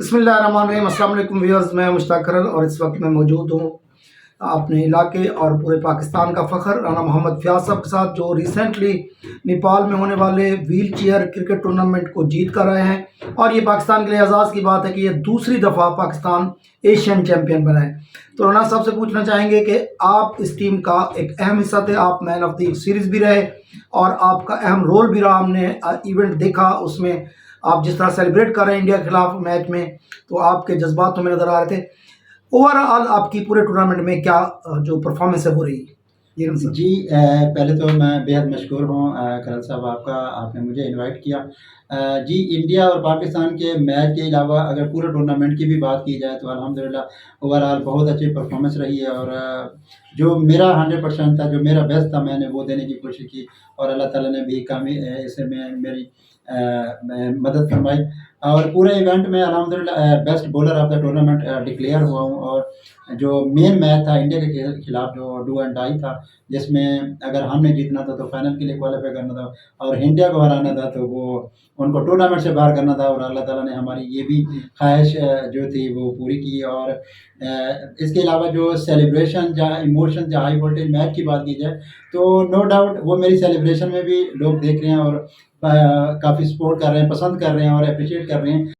बिस्मिल्लाहिर्रहमानिर्रहीम। अस्सलाम वालेकुम व्यूअर्स, मैं मुश्ताक करल और इस वक्त मैं मौजूद हूँ अपने इलाके और पूरे पाकिस्तान का फ़ख्र राना मोहम्मद फ़याज़ साहब के साथ, जो रिसेंटली नेपाल में होने वाले व्हील चेयर क्रिकेट टूर्नामेंट को जीत कर आए हैं। और ये पाकिस्तान के लिए एजाज़ की बात है कि ये दूसरी दफ़ा पाकिस्तान एशियन चैम्पियन बना है। तो राना साहब से पूछना चाहेंगे कि आप इस टीम का एक अहम हिस्सा थे, आप मैन ऑफ द सीरीज़ भी रहे और आपका अहम रोल भी रहा। हमने इवेंट देखा, उसमें आप जिस तरह सेलिब्रेट कर रहे हैं इंडिया के खिलाफ मैच में, तो आपके जज्बात तो में नज़र आ रहे थे। ओवरऑल आपकी पूरे टूर्नामेंट में क्या जो परफॉर्मेंस है वो रही? जी पहले तो मैं बेहद मशहूर हूँ करल साहब आपका, आपने मुझे इनवाइट किया। जी इंडिया और पाकिस्तान के मैच के अलावा अगर पूरे टूर्नामेंट की भी बात की जाए तो अल्हम्दुलिल्लाह ओवरऑल बहुत अच्छी परफॉर्मेंस रही है। और जो मेरा 100% था, जो मेरा बेस्ट था, मैंने वो देने की कोशिश की और अल्लाह ताला ने भी कामी ऐसे में मेरी मदद फरमाई। और पूरे इवेंट में अल्हम्दुलिल्लाह best bowler of the tournament declare हुआ हूँ। और जो मेन मैच था इंडिया के खिलाफ, जो डू एंड डाई था, जिसमें अगर हमने जीतना था तो फाइनल के लिए क्वालिफाई करना था और इंडिया को हराना था, तो वो उनको टूर्नामेंट से बाहर करना था। और अल्लाह ताला ने हमारी ये भी ख्वाहिश जो थी वो पूरी की। और इसके अलावा जो सेलिब्रेशन, जहाँ इमोशन, जहाँ हाई वोल्टेज मैच की बात की जाए, तो नो डाउट वो मेरी सेलिब्रेशन में भी लोग देख रहे हैं और काफ़ी सपोर्ट कर रहे हैं, पसंद कर रहे हैं और अप्रिशिएट कर रहे हैं।